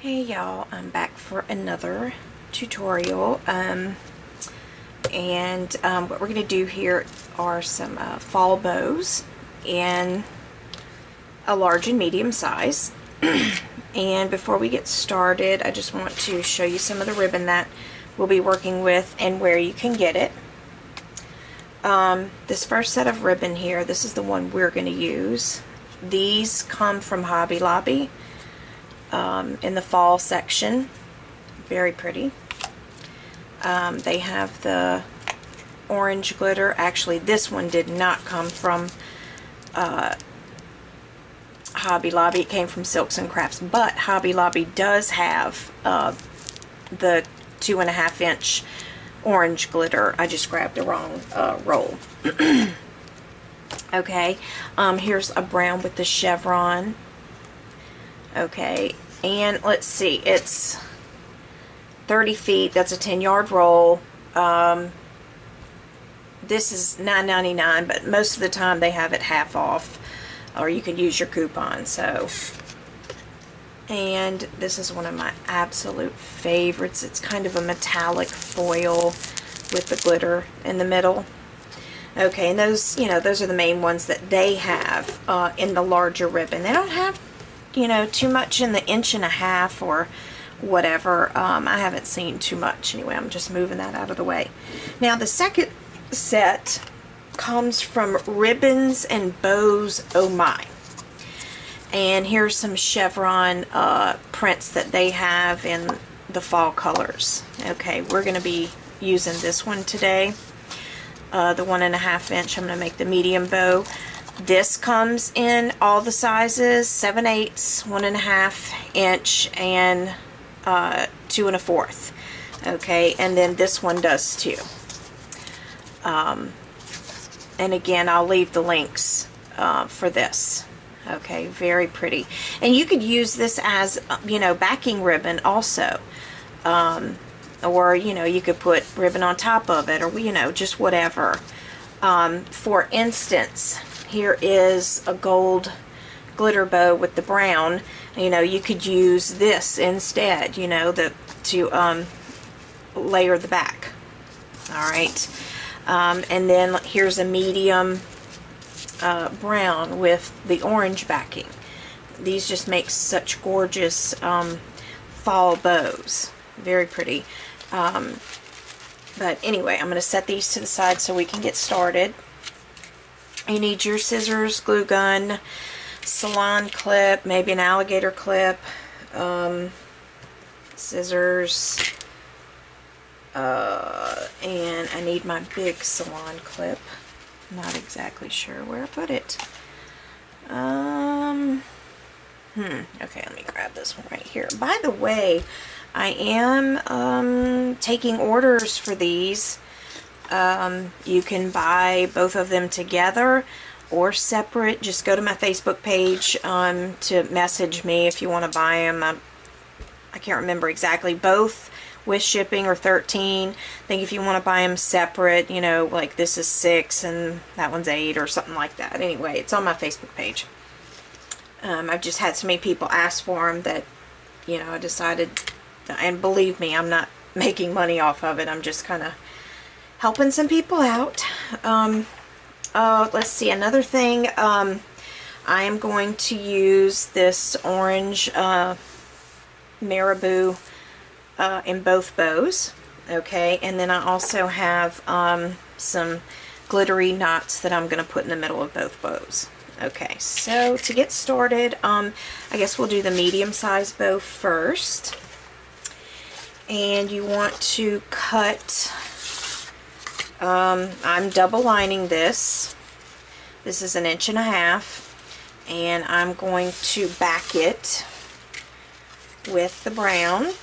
Hey y'all, I'm back for another tutorial what we're going to do here are some fall bows in a large and medium size. And before we get started, I just want to show you some of the ribbon that we'll be working with and where you can get it. This first set of ribbon here, this is the one we're going to use. These come from Hobby Lobby. In the fall section. Very pretty. They have the orange glitter. Actually, this one did not come from Hobby Lobby. It came from Silks and Crafts, but Hobby Lobby does have the 2.5 inch orange glitter. I just grabbed the wrong roll. Okay, here's a brown with the chevron. Okay, and let's see, it's 30 feet, that's a 10-yard roll. This is $9.99, but most of the time they have it half off, or you can use your coupon. So, and this is one of my absolute favorites. It's kind of a metallic foil with the glitter in the middle. Okay, and those, those are the main ones that they have in the larger ribbon. They don't have too much in the 1.5 inch or whatever. I haven't seen too much anyway. I'm just moving that out of the way. Now the second set comes from Ribbons and Bows Oh My, and here's some chevron prints that they have in the fall colors. Okay, we're going to be using this one today, the 1.5 inch. I'm going to make the medium bow. This comes in all the sizes, 7/8, 1.5 inch, and 2 1/4. Okay, and then this one does too. And again, I'll leave the links for this. Okay, very pretty. And you could use this as, backing ribbon also. Or, you could put ribbon on top of it, or, just whatever. For instance, here is a gold glitter bow with the brown. You could use this instead, to layer the back. Alright. And then here's a medium brown with the orange backing. These just make such gorgeous fall bows. Very pretty. But anyway, I'm going to set these to the side so we can get started. You need your scissors, glue gun, salon clip, maybe an alligator clip, scissors, and I need my big salon clip. Not exactly sure where I put it. Okay, let me grab this one right here. By the way, I am taking orders for these. You can buy both of them together or separate. Just go to my Facebook page to message me if you want to buy them. I can't remember exactly. Both with shipping are $13. I think if you want to buy them separate, like this is $6 and that one's $8 or something like that. Anyway, it's on my Facebook page. I've just had so many people ask for them that, I decided, and believe me, I'm not making money off of it. I'm just kind of helping some people out. Let's see, another thing, I am going to use this orange marabou in both bows. Okay, and then I also have some glittery knots that I'm going to put in the middle of both bows. Okay, so to get started, I guess we'll do the medium size bow first. And you want to cut, I'm double lining this. This is 1.5 inches, and I'm going to back it with the brown.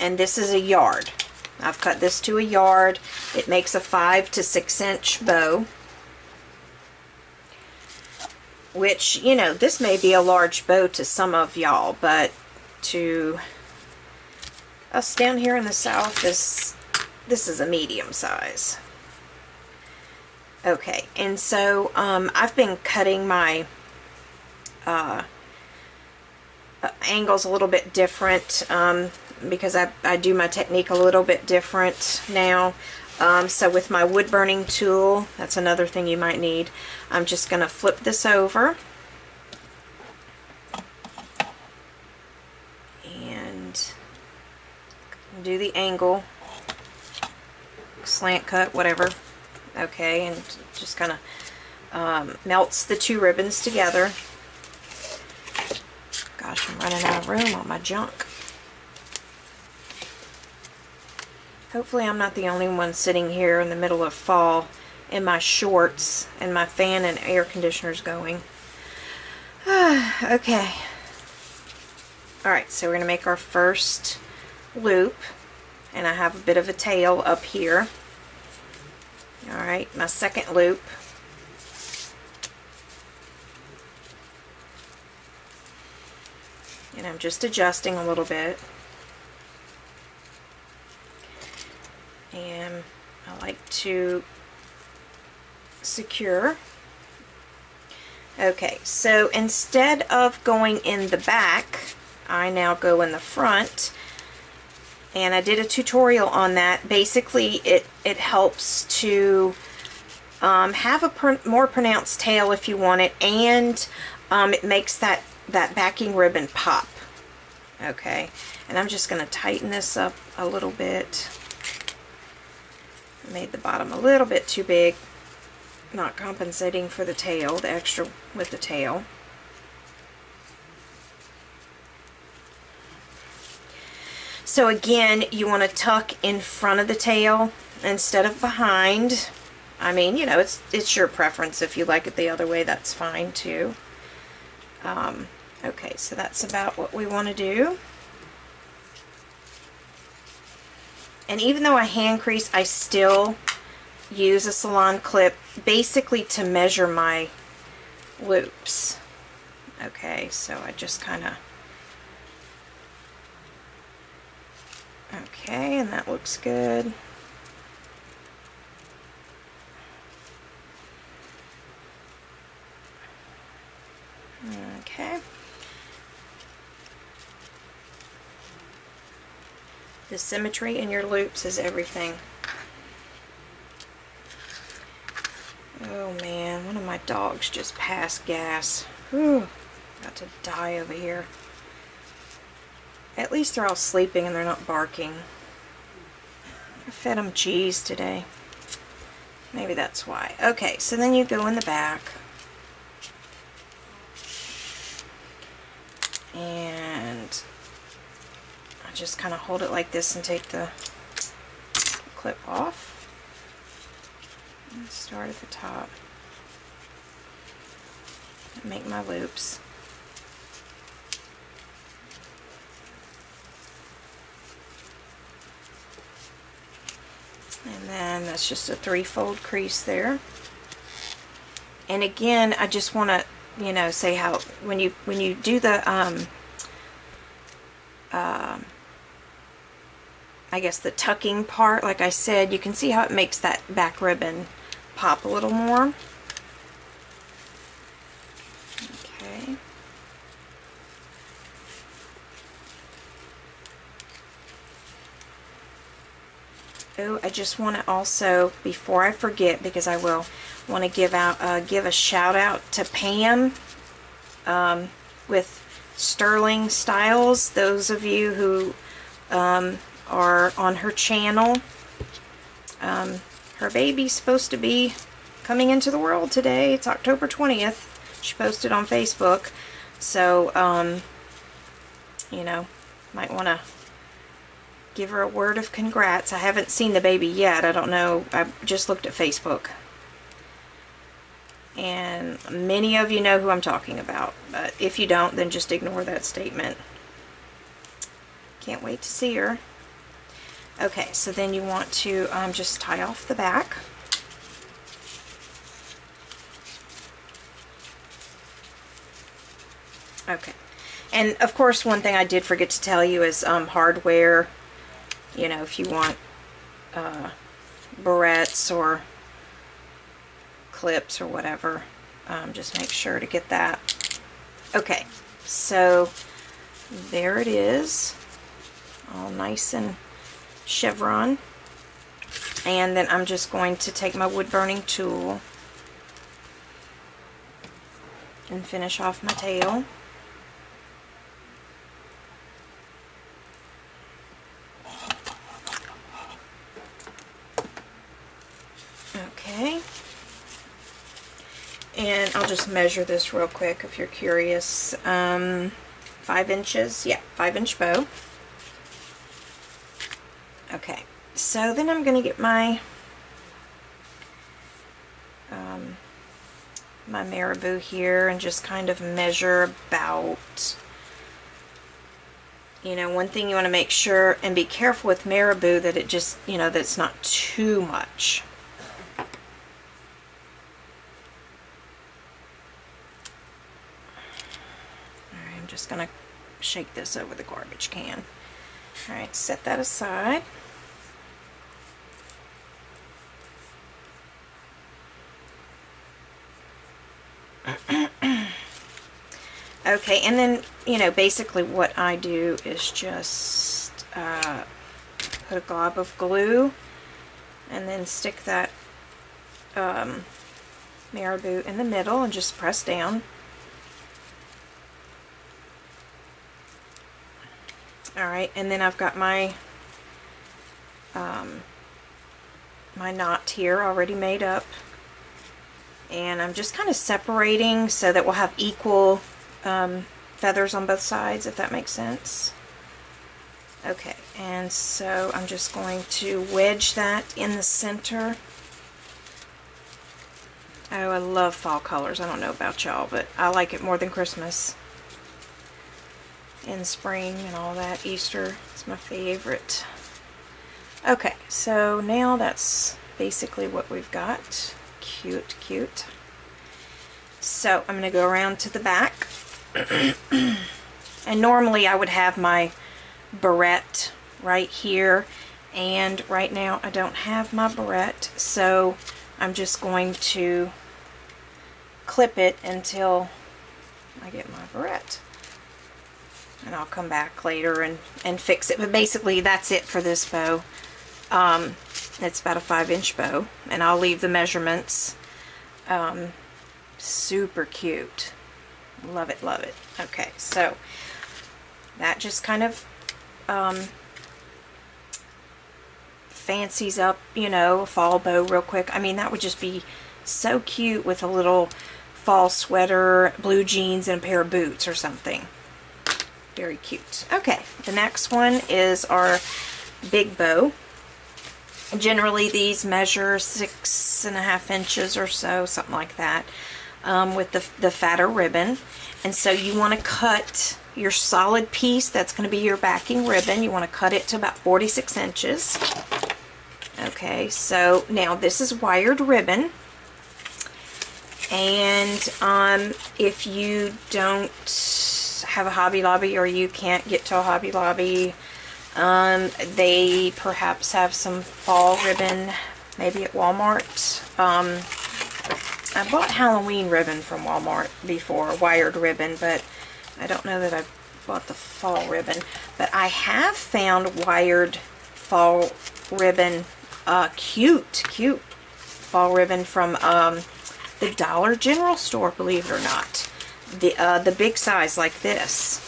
And this is 1 yard. I've cut this to 1 yard. It makes a 5 to 6 inch bow. Which, this may be a large bow to some of y'all, but to us down here in the South, this is a medium size. Okay, and so I've been cutting my angles a little bit different because I do my technique a little bit different now. So with my wood burning tool, that's another thing you might need, I'm just going to flip this over and do the angle, slant cut, whatever. Okay, and just kind of melts the two ribbons together. Gosh, I'm running out of room on my junk. Hopefully I'm not the only one sitting here in the middle of fall in my shorts and my fan and air conditioner's going. Okay. Alright, so we're going to make our first loop, and I have a bit of a tail up here. Alright, my second loop. And I'm just adjusting a little bit. And I like to secure. Okay, so instead of going in the back, I now go in the front. And I did a tutorial on that. Basically, it helps to have a more pronounced tail if you want it, and it makes that backing ribbon pop. Okay, and I'm just going to tighten this up a little bit. I made the bottom a little bit too big, not compensating for the tail, the extra with the tail. So again, you want to tuck in front of the tail instead of behind. I mean, you know, it's your preference. If you like it the other way, that's fine too. Okay, so that's about what we want to do. And even though I hand crease, I still use a salon clip basically to measure my loops. Okay, so I just kind of... Okay, and that looks good. Okay. The symmetry in your loops is everything. Oh man, one of my dogs just passed gas. Whew, about to die over here. At least they're all sleeping and they're not barking. I fed them cheese today. Maybe that's why. Okay, so then you go in the back. And I just kind of hold it like this and take the clip off. And start at the top. And make my loops. And then that's just a 3-fold crease there. And again, I just want to, you know, say how when you do the I guess the tucking part, like I said, you can see how it makes that back ribbon pop a little more. Okay. Oh, I just want to also, before I forget, because I will, want to give a shout out to Pam with Sterling Styles. Those of you who are on her channel, her baby's supposed to be coming into the world today. It's October 20th. She posted on Facebook, so you know, might want to give her a word of congrats. I haven't seen the baby yet. I don't know. I just looked at Facebook. And many of you know who I'm talking about. But if you don't, then just ignore that statement. Can't wait to see her. Okay, so then you want to just tie off the back. Okay. And of course, one thing I did forget to tell you is hardware. You know, if you want barrettes or clips or whatever, just make sure to get that. Okay, so There it is, all nice and chevron. And then I'm just going to take my wood burning tool and finish off my tail. Okay. And I'll just measure this real quick if you're curious. 5 inches, yeah, 5-inch bow. Okay, so then I'm going to get my my marabou here and just kind of measure about, you know, one thing you want to make sure and be careful with marabou that it just, you know, that it's not too much. Alright, I'm just going to shake this over the garbage can. Alright, set that aside. Okay, and then, you know, basically what I do is just put a glob of glue and then stick that marabou in the middle and just press down. Alright, and then I've got my my knot here already made up, and I'm just kind of separating so that we'll have equal feathers on both sides, if that makes sense. Okay, and so I'm just going to wedge that in the center. Oh, I love fall colors. I don't know about y'all, but I like it more than Christmas and spring and all that. Easter, it's my favorite. Okay, so now that's basically what we've got. Cute, cute. So I'm going to go around to the back. And normally I would have my barrette right here, and right now I don't have my barrette, so I'm just going to clip it until I get my barrette, and I'll come back later and fix it. But basically that's it for this bow. It's about a 5-inch bow, and I'll leave the measurements. Super cute. Love it, love it. Okay, so that just kind of fancies up, you know, a fall bow real quick. I mean, that would just be so cute with a little fall sweater, blue jeans, and a pair of boots or something. Very cute. Okay, the next one is our big bow. Generally these measure 6.5 inches or so, something like that, with the fatter ribbon. And so you want to cut your solid piece, that's going to be your backing ribbon, you want to cut it to about 46 inches. Okay, so now this is wired ribbon, and if you don't have a Hobby Lobby, or you can't get to a Hobby Lobby, they perhaps have some fall ribbon, maybe at Walmart. I bought Halloween ribbon from Walmart before, wired ribbon, but I don't know that I've bought the fall ribbon. But I have found wired fall ribbon, cute fall ribbon from the Dollar General store, believe it or not. The big size like this.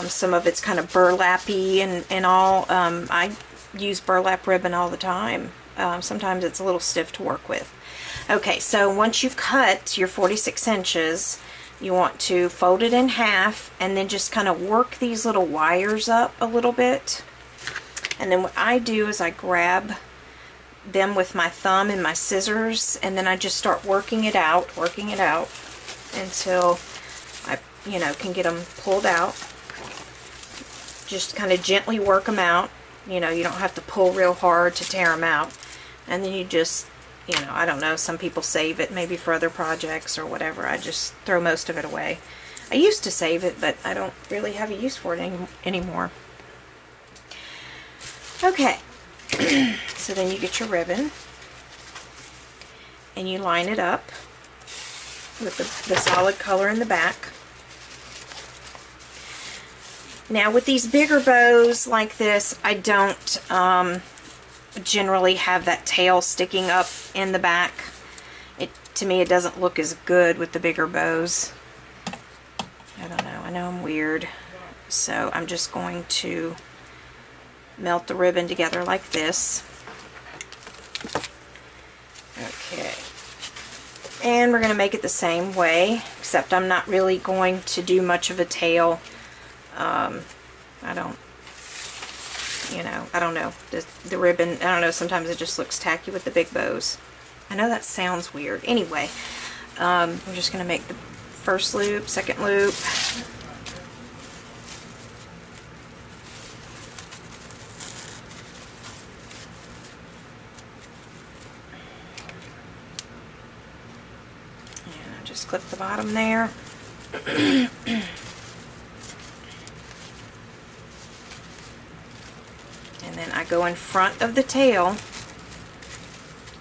Some of it's kind of burlappy and all. I use burlap ribbon all the time. Sometimes it's a little stiff to work with. Okay, so once you've cut your 46 inches, you want to fold it in half and then just kind of work these little wires up a little bit. And then what I do is I grab them with my thumb and my scissors, and then I just start working it out until I, you know, can get them pulled out. Just kind of gently work them out. You know, you don't have to pull real hard to tear them out. And then you just, you know, I don't know, some people save it maybe for other projects or whatever. I just throw most of it away. I used to save it, but I don't really have a use for it anymore. Okay, so then you get your ribbon and you line it up with the solid color in the back. Now with these bigger bows like this, I don't generally have that tail sticking up in the back. To me, it doesn't look as good with the bigger bows. I don't know. I know I'm weird. So I'm just going to melt the ribbon together like this. Okay. And we're going to make it the same way, except I'm not really going to do much of a tail. I don't know. The ribbon, I don't know, sometimes it just looks tacky with the big bows. I know that sounds weird. Anyway, we're just going to make the first loop, second loop. And I just clip the bottom there. And then I go in front of the tail,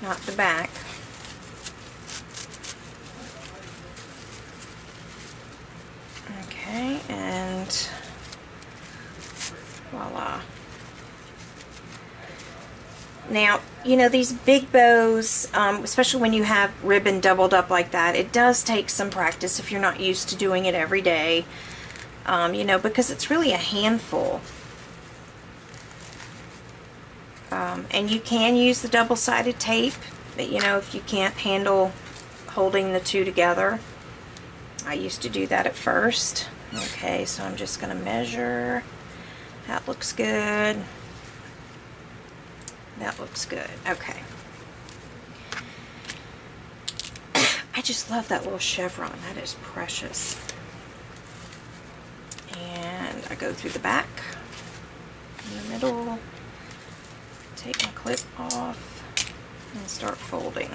not the back. Okay, and voila. Now, you know, these big bows, especially when you have ribbon doubled up like that, it does take some practice if you're not used to doing it every day, you know, because it's really a handful. And you can use the double-sided tape, but you know, if you can't handle holding the two together. I used to do that at first. Okay, so I'm just going to measure. That looks good. That looks good. Okay. I just love that little chevron. That is precious. And I go through the back, in the middle, take my clip off, and start folding.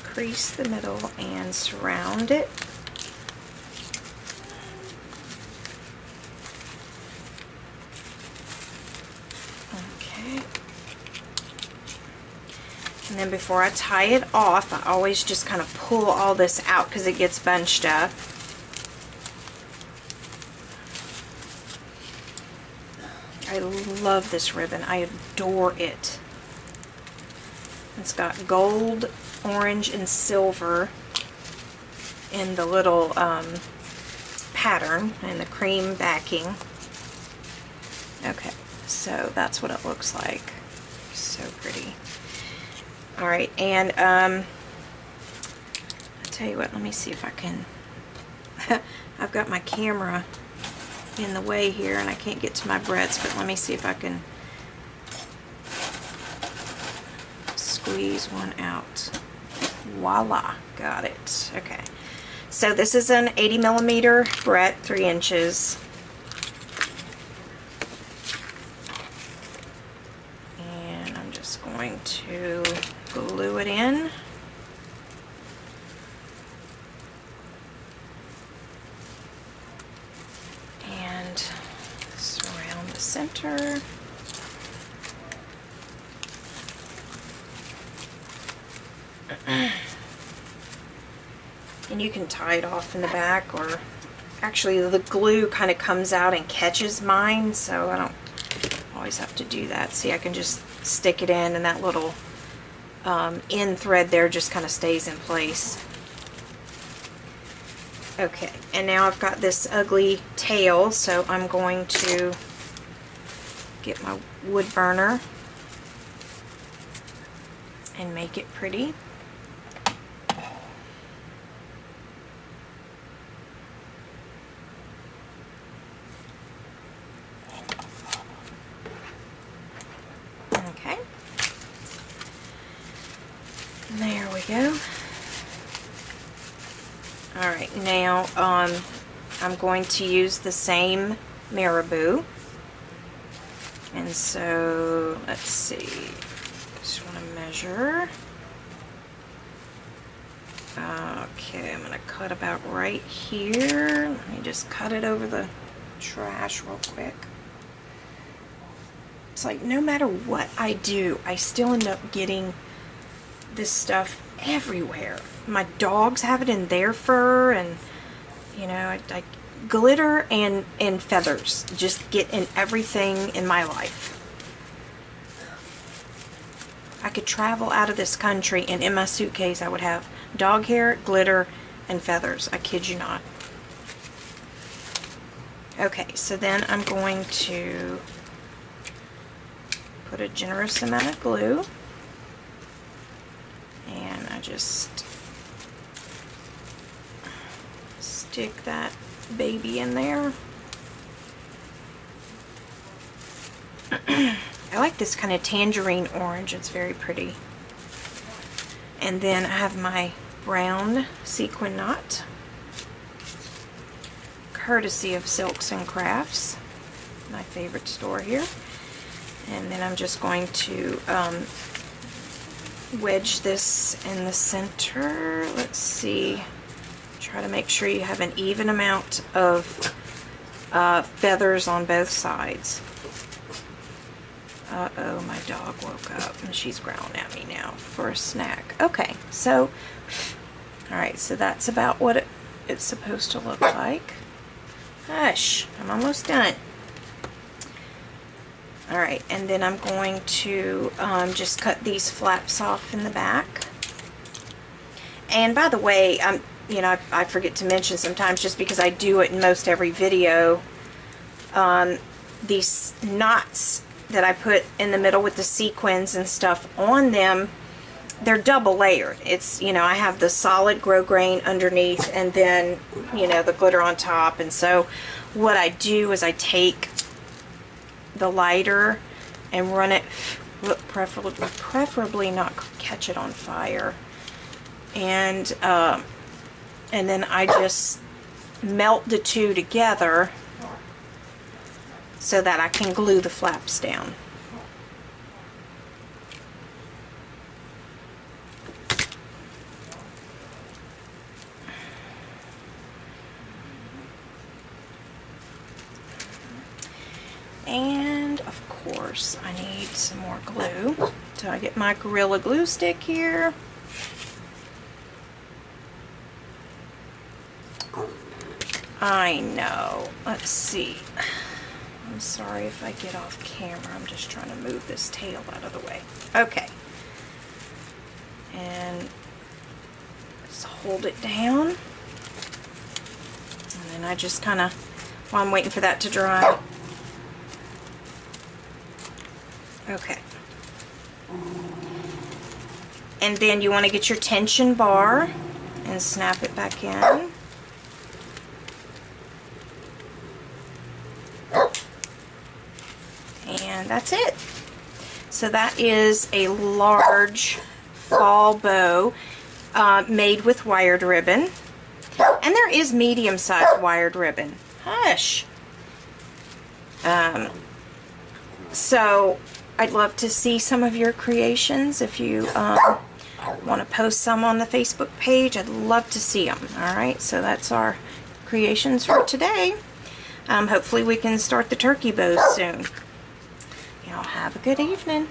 Crease the middle and surround it. Okay. And then before I tie it off, I always just kind of pull all this out because it gets bunched up. I love this ribbon. I adore it. It's got gold, orange, and silver in the little pattern and the cream backing. Okay, so that's what it looks like. So pretty. Alright, and I'll tell you what, let me see if I can I've got my camera in the way here and I can't get to my breadths, but let me see if I can squeeze one out. Voila, got it. Okay, so this is an 80 millimeter breadth, 3 inches. And I'm just going to glue it in. And surround the center. And you can tie it off in the back, or actually the glue kind of comes out and catches mine, so I don't always have to do that. See, I can just stick it in and that little end thread there just kind of stays in place. Okay, and now I've got this ugly tail, so I'm going to get my wood burner and make it pretty. Okay. There we go. Alright, now I'm going to use the same marabou. And so, let's see. Just want to measure. Okay, I'm going to cut about right here. Let me just cut it over the trash real quick. It's like no matter what I do, I still end up getting this stuff everywhere. My dogs have it in their fur, and you know, I glitter and feathers just get in everything in my life. I could travel out of this country and in my suitcase I would have dog hair, glitter, and feathers. I kid you not. Okay, so then I'm going to put a generous amount of glue, and I just stick that baby in there. I like this kind of tangerine orange. It's very pretty. And then I have my brown sequin knot, courtesy of Silks and Crafts, my favorite store here. And then I'm just going to wedge this in the center. Let's see. Try to make sure you have an even amount of feathers on both sides. Uh-oh, my dog woke up and she's growling at me now for a snack. Okay, so, alright, so that's about what it's supposed to look like. Hush, I'm almost done. Alright, and then I'm going to just cut these flaps off in the back. And by the way, you know, I forget to mention sometimes, just because I do it in most every video, these knots that I put in the middle with the sequins and stuff on them, they're double layered. It's, you know, I have the solid grosgrain underneath and then, you know, the glitter on top. And so what I do is I take the lighter and run it, preferably not catch it on fire, and then I just melt the two together so that I can glue the flaps down. And of course I need some more glue. So I get my Gorilla Glue stick here. I know. Let's see. I'm sorry if I get off camera. I'm just trying to move this tail out of the way. Okay. And just hold it down. And then I just kind of, while I'm waiting for that to dry. Okay. And then you want to get your tension bar and snap it back in. And that's it. So that is a large fall bow made with wired ribbon. And there is medium-sized wired ribbon. Hush. So I'd love to see some of your creations. If you want to post some on the Facebook page, I'd love to see them. Alright, so that's our creations for today. Hopefully we can start the turkey bows soon. Y'all have a good evening.